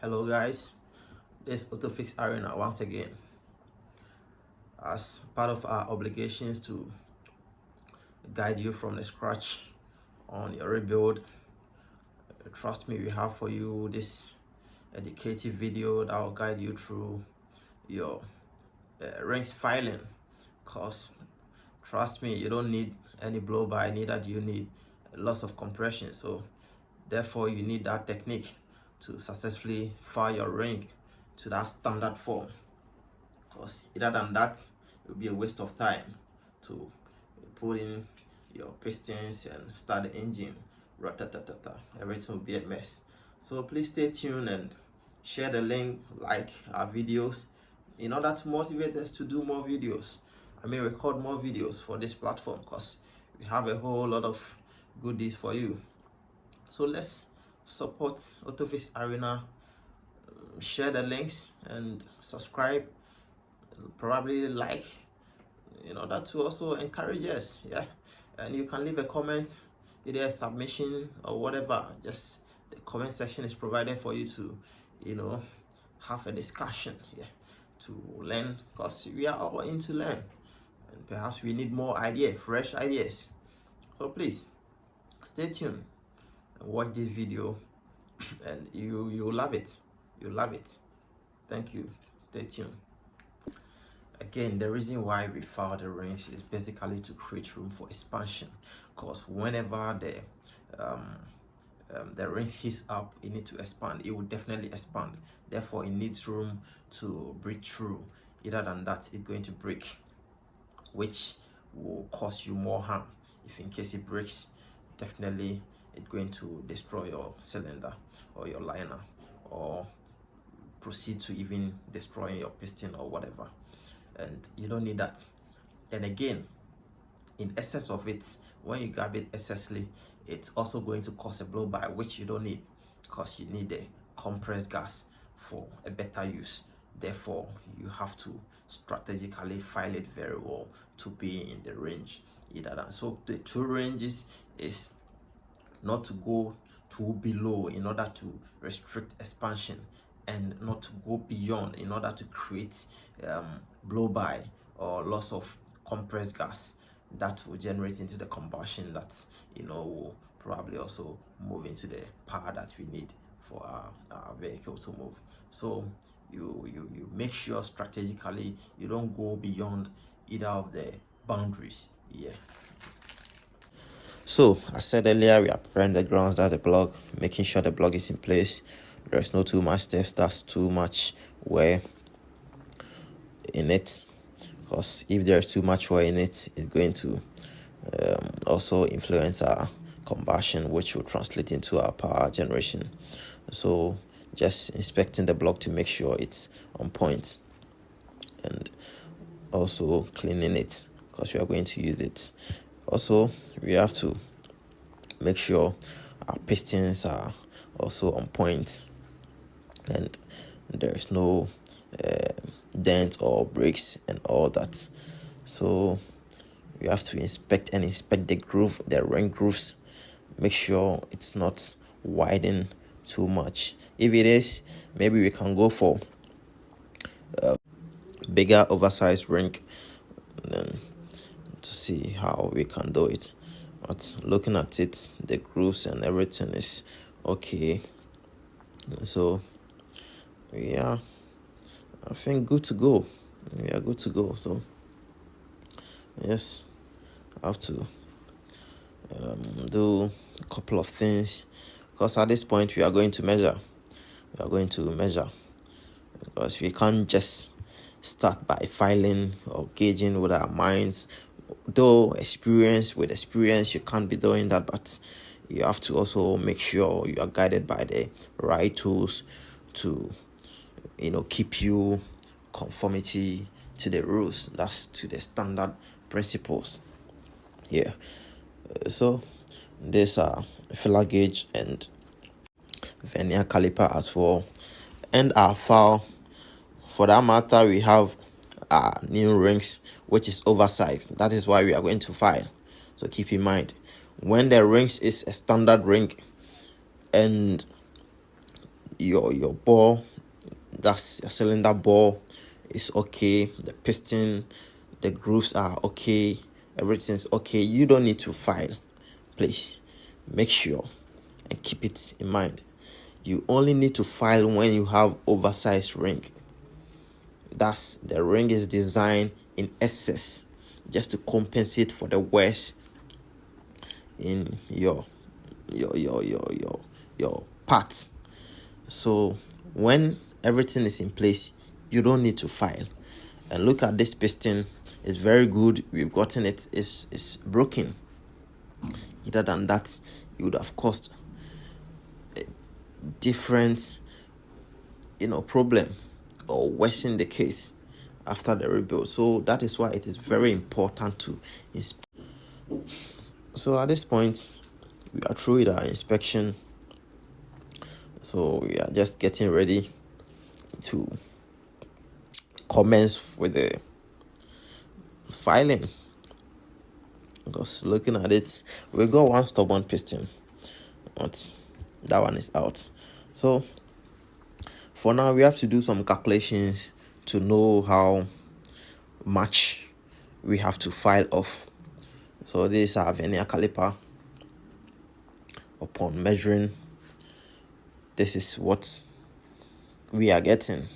Hello guys, this is AutoFix Arena once again. As part of our obligations to guide you from the scratch on your rebuild, trust me, we have for you this educative video that will guide you through your rings filing. Cause trust me, you don't need any blow by, neither do you need lots of compression. So therefore you need that technique to successfully file your ring to that standard form, because other than that it will be a waste of time to put in your pistons and start the engine. Everything will be a mess. So please stay tuned and share the link, like our videos, in order to motivate us to do more videos. Record more videos for this platform, because we have a whole lot of goodies for you. So let's support AutoFix Arena. Share the links and subscribe, probably like, in order to also encourage us. And you can leave a comment, either a submission or whatever. Just the comment section is provided for you to have a discussion, to learn, because we are all in to learn, and perhaps we need more ideas, fresh ideas. So please stay tuned and watch this video, and you love it. Thank you. Stay tuned. Again, the reason why we file the rings is basically to create room for expansion, because whenever the rings heats up, it needs to expand. It will definitely expand. Therefore, it needs room to break through. Other than that, it's going to break, which will cause you more harm. If in case it breaks, definitely it's going to destroy your cylinder or your liner, or proceed to even destroying your piston or whatever. And you don't need that. And again, in excess of it, when you grab it excessively, it's also going to cause a blow by, which you don't need, because you need a compressed gas for a better use. Therefore, you have to strategically file it very well to be in the range. So the two ranges is not to go too below in order to restrict expansion, and not to go beyond in order to create blow by or loss of compressed gas that will generate into the combustion that will probably also move into the power that we need for our vehicle to move. So you make sure strategically you don't go beyond either of the boundaries. So I said earlier, we are preparing the grounds, that the block, making sure the block is in place. There's no too much steps, that's too much wear in it, because if there's too much wear in it, it's going to also influence our combustion, which will translate into our power generation. So just inspecting the block to make sure it's on point, and also cleaning it, because we are going to use it. Also, we have to make sure our pistons are also on point, and there's no dent or breaks and all that. So we have to inspect the groove, the ring grooves. Make sure it's not widened too much. If it is, maybe we can go for bigger oversized ring, then to see how we can do it. But looking at it, the grooves and everything is okay. So I think good to go. We are good to go. So yes, I have to do a couple of things, because at this point we are going to measure. Because we can't just start by filing or gauging with our minds. Though with experience you can't be doing that, but you have to also make sure you are guided by the right tools to keep you conformity to the rules, that's to the standard principles. So these are filler gauge and vernier caliper as well, and our file. For that matter, we have our new rings, which is oversized. That is why we are going to file. So keep in mind, when the rings is a standard ring and your ball, that's your cylinder ball, is okay. The piston, the grooves are okay, everything's okay. You don't need to file. Please make sure and keep it in mind. You only need to file when you have oversized ring. That's the ring is designed in excess just to compensate for the wears in your parts. So when everything is in place, you don't need to file. And look at this piston, it's very good. We've gotten it. It's broken. Other than that, it would have caused a different problem or worsen the case after the rebuild. So that is why it is very important to inspect. So at this point, we are through with our inspection. So we are just getting ready to commence with the filing. Because looking at it, we got one stubborn piston, but that one is out. So for now, we have to do some calculations to know how much we have to file off. So this is our vernier caliper. Upon measuring, this is what we are getting.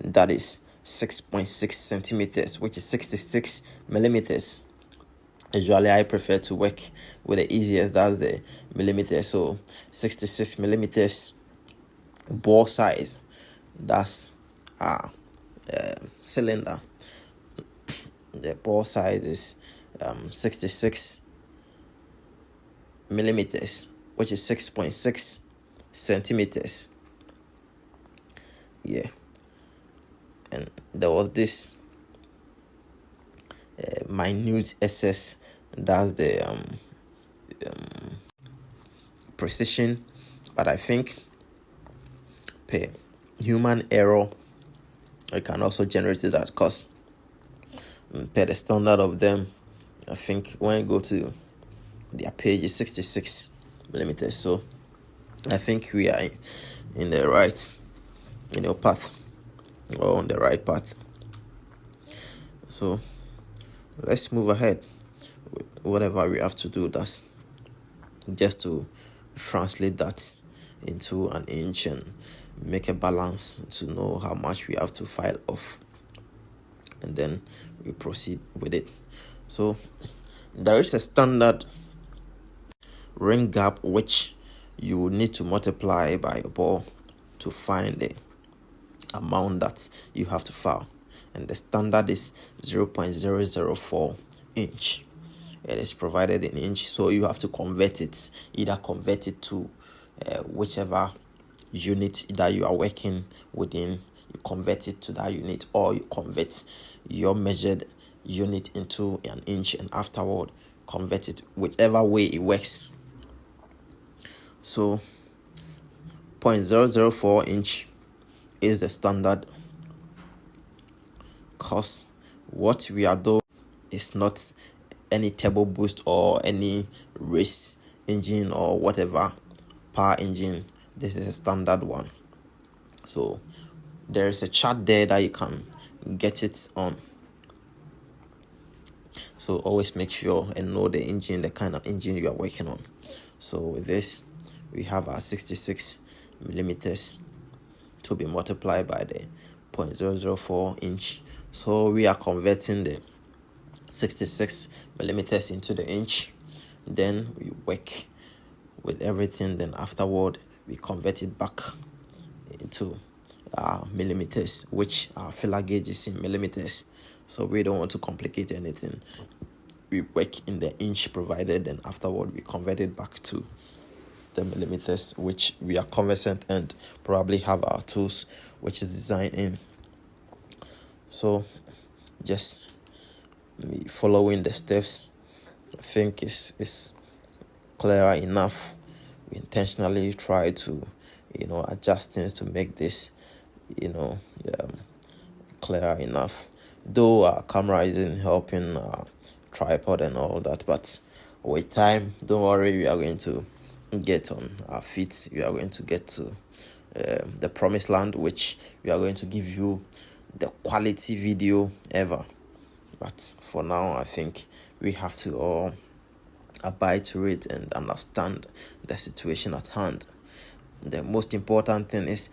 That is 6.6 centimeters, which is 66 millimeters. Usually I prefer to work with the easiest, that's the millimeter. So 66 millimeters bore size, that's our cylinder. The bore size is 66 millimeters, which is 6.6 centimeters. Yeah. And there was this minute SS, that's the precision, but I think per human error I can also generate that, because per the standard of them, I think when you go to their page is 66 millimeters. So I think we are in the right path, or on the right path. So let's move ahead with whatever we have to do. That's just to translate that into an inch and make a balance to know how much we have to file off, and then we proceed with it. So there is a standard ring gap which you will need to multiply by your ball to find the amount that you have to file, and the standard is 0.004 inch. It is provided in inch, so you have to convert it, either convert it to whichever unit that you are working within. You convert it to that unit, or you convert your measured unit into an inch, and afterward convert it, whichever way it works. So 0.004 inch is the standard, because what we are doing is not any turbo boost or any race engine or whatever power engine. This is a standard one. So there is a chart there that you can get it on. So always make sure and know the engine, the kind of engine you are working on. So with this, we have our 66 millimeters to be multiplied by the 0.004 inch. So we are converting the 66 millimeters into the inch. Then we work with everything. Then afterward, we convert it back into millimeters, which our filler gauge is in millimeters. So we don't want to complicate anything. We work in the inch provided, and afterward we convert it back to the millimeters, which we are conversant and probably have our tools which is designed in. So just me following the steps, I think is clearer enough. We intentionally try to adjust things to make this clearer enough, though our camera isn't helping, tripod and all that, but with time, don't worry, we are going to get on our feet. We are going to get to the promised land, which we are going to give you the quality video ever. But for now, I think we have to all abide to it and understand the situation at hand. The most important thing is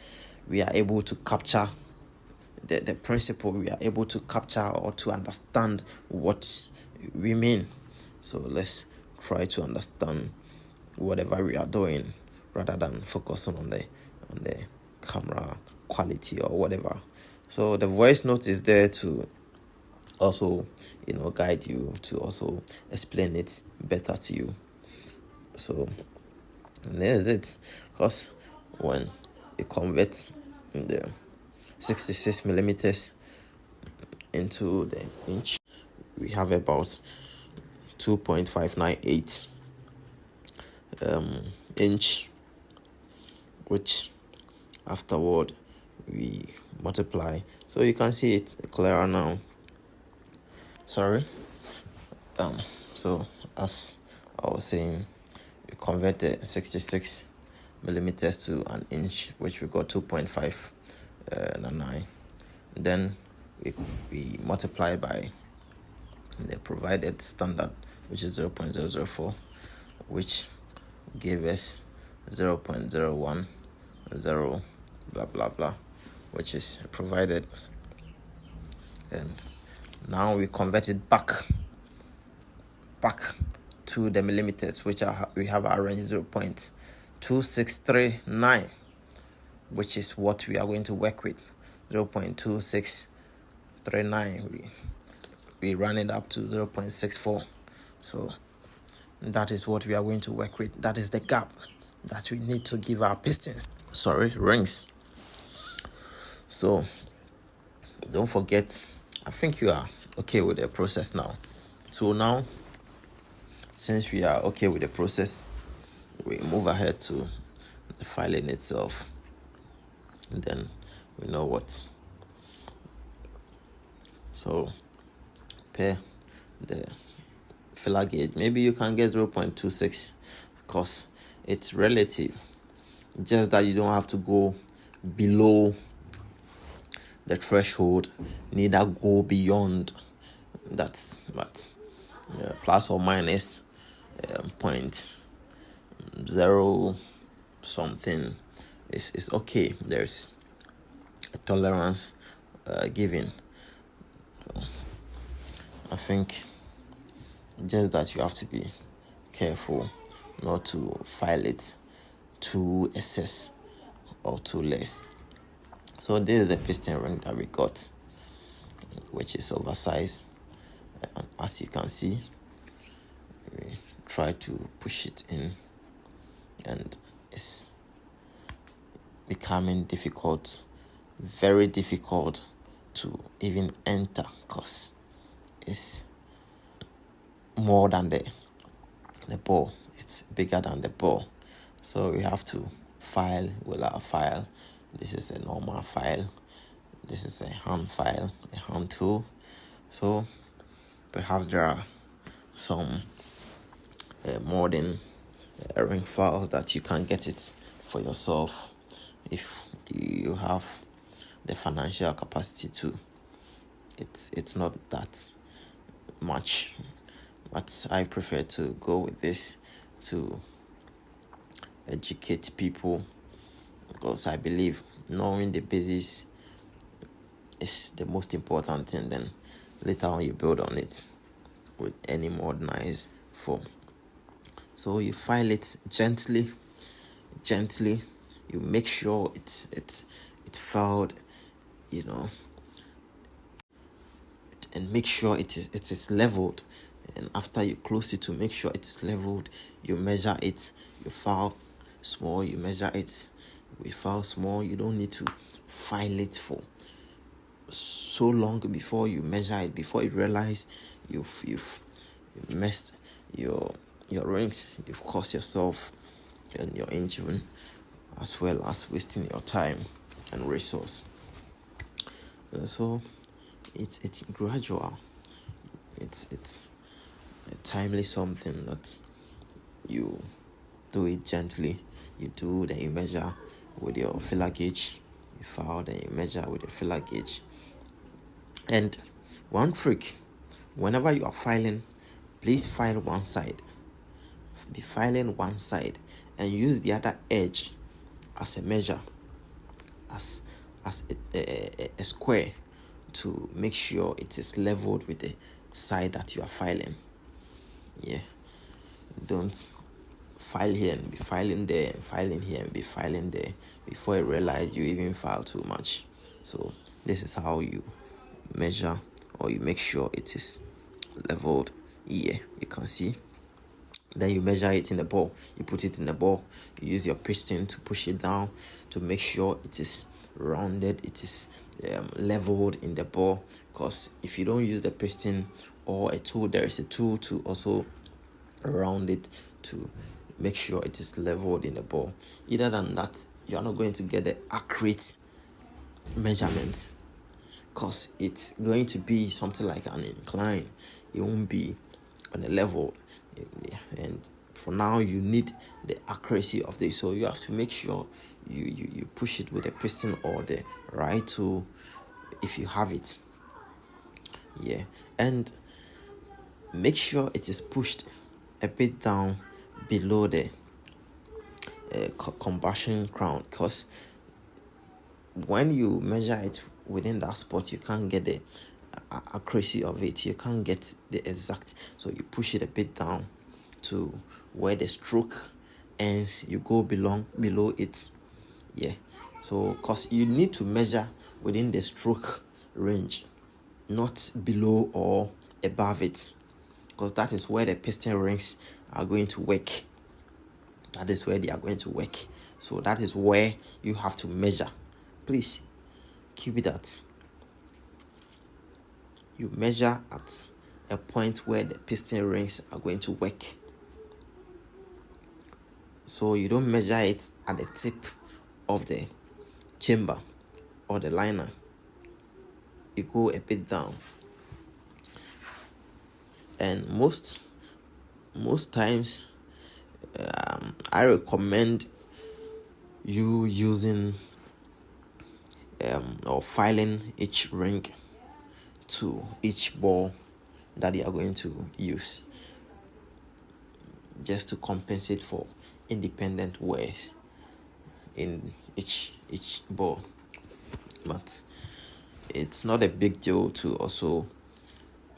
we are able to capture the principle, we are able to capture or to understand what we mean. So let's try to understand whatever we are doing rather than focusing on the camera quality or whatever. So the voice note is there to also, guide you, to also explain it better to you. So there's it. Because when you convert the 66 millimeters into the inch, we have about 2.598 inch, which afterward we multiply, so you can see it clearer now. So as I was saying, we convert the 66 millimeters to an inch, which we got 2.599. Then we multiply by the provided standard, which is 0.004, which gave us 0.010 blah blah blah, which is provided. And now we convert it back to the millimeters, which we have arranged 0.2639, which is what we are going to work with. 0.2639, we run it up to 0.64. So that is what we are going to work with. That is the gap that we need to give our pistons, rings. So don't forget, I think you are okay with the process now. So now, since we are okay with the process, we move ahead to the filing itself. And then we know what. So pair the filler gauge. Maybe you can get 0.26 because it's relative. Just that you don't have to go below the threshold, neither go beyond that. But plus or minus 0.0 something is okay. There's a tolerance given. I think just that you have to be careful not to file it too excess or too less. So this is the piston ring that we got, which is oversized. And as you can see, we try to push it in, and it's becoming difficult, very difficult to even enter, because it's more than the ball. It's bigger than the ball. So we have to file with our file. This is a normal file. This is a hand file, a hand tool. So perhaps there are some modern ring files that you can get it for yourself if you have the financial capacity to. It's not that much, but I prefer to go with this to educate people, because I believe knowing the basics is the most important thing. Then later on you build on it with any modernized form. So you file it gently. You make sure it's filed, and make sure it is leveled. And after you close it, to make sure it is leveled, you measure it. You file small, you measure it. We file small. You don't need to file it for so long before you measure it, before you realize you've messed your rings. You've caused yourself and your engine, as well as wasting your time and resource. And so it's gradual. It's a timely something that you do it gently. You do, then you measure, with your filler gauge. You file, then you measure with your filler gauge. And one trick, whenever you are filing, please file one side. Be filing one side and use the other edge as a measure, as a square, to make sure it is leveled with the side that you are filing. Yeah, don't file here and be filing there, and filing here and be filing there before you realize you even file too much. So this is how you measure, or you make sure it is leveled. Yeah, you can see. Then you measure it in the ball. You put it in the ball. You use your piston to push it down to make sure it is rounded, it is leveled in the ball. Because if you don't use the piston or a tool, there is a tool to also round it to make sure it is leveled in the ball. Either than that, you are not going to get the accurate measurement, because it's going to be something like an incline. It won't be on a level. And for now, you need the accuracy of this, so you have to make sure you push it with a piston or the right tool if you have it. Yeah, and make sure it is pushed a bit down below the combustion crown, because when you measure it within that spot, you can't get the accuracy of it. You can't get the exact, so you push it a bit down to where the stroke ends. You go below it. Yeah, so because you need to measure within the stroke range, not below or above it, because that is where the piston rings are going to work. That is where they are going to work. So that is where you have to measure. Please keep it at, you measure at a point where the piston rings are going to work. So you don't measure it at the tip of the chamber or the liner. You go a bit down. And most times, I recommend you using or filing each ring to each ball that you are going to use, just to compensate for independent wears in each ball. But it's not a big deal to also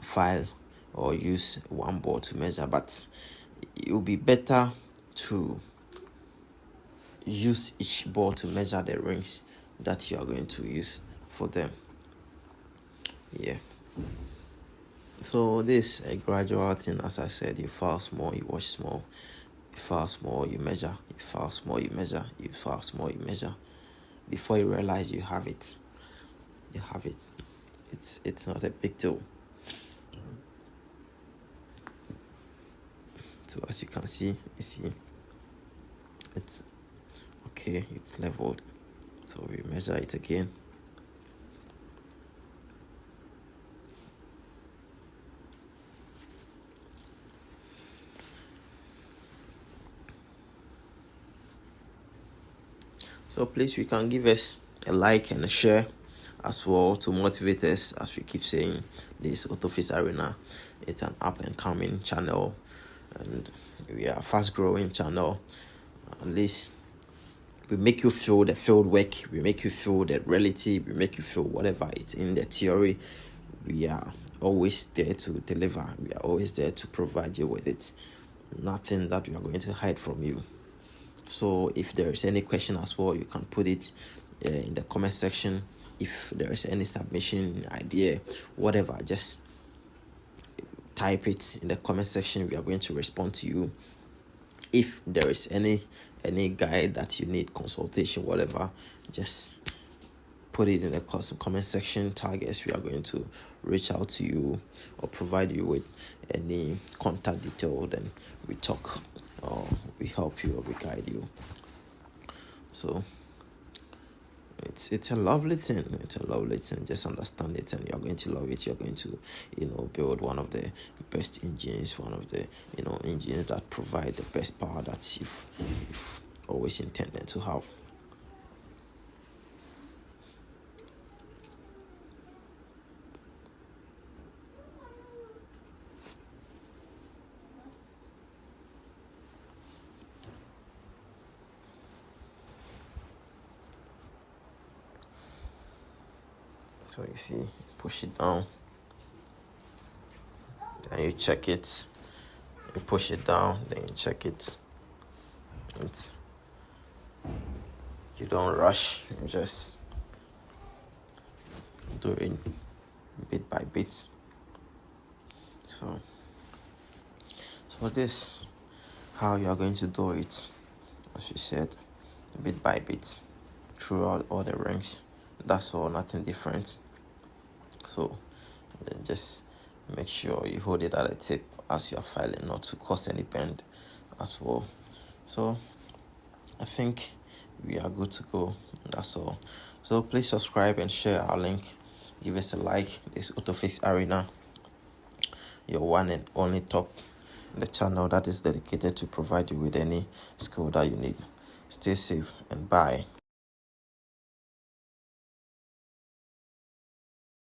file or use one ball to measure, but it will be better to use each ball to measure the rings that you are going to use for them. Yeah, so this is a gradual thing. As I said, you file small, you wash small, you file small, you measure, you file small, you measure, you file small, you measure, before you realize you have it. It's not a big deal. So as you can see, it's okay, it's leveled. So we measure it again. So please, you can give us a like and a share as well to motivate us. As we keep saying, this Autofis Arena, it's an up and coming channel, and we are a fast growing channel. At least we make you feel the field work, we make you feel the reality, we make you feel whatever it's in the theory. We are always there to deliver. We are always there to provide you with it. Nothing that we are going to hide from you. So if there is any question as well, you can put it in the comment section. If there is any submission, idea, whatever, just type it in the comment section. We are going to respond to you. If there is any guide that you need, consultation, whatever, just put it in the comment section. Tag us. We are going to reach out to you or provide you with any contact detail. Then we talk, or we help you, or we guide you. So it's a lovely thing. It's a lovely thing. Just understand it, and you're going to love it. You're going to, build one of the best engines, one of the, engines that provide the best power that you've always intended to have. So you see, push it down and you check it. You push it down, then you check it. You don't rush, you just do it bit by bit. So this how you are going to do it, as you said, bit by bit throughout all the rings. That's all, nothing different. So then just make sure you hold it at the tip as you are filing, not to cause any bend as well. So I think we are good to go. That's all. So please subscribe and share our link. Give us a like. This AutoFix Arena, your one and only top, the channel that is dedicated to provide you with any skill that you need. Stay safe and bye.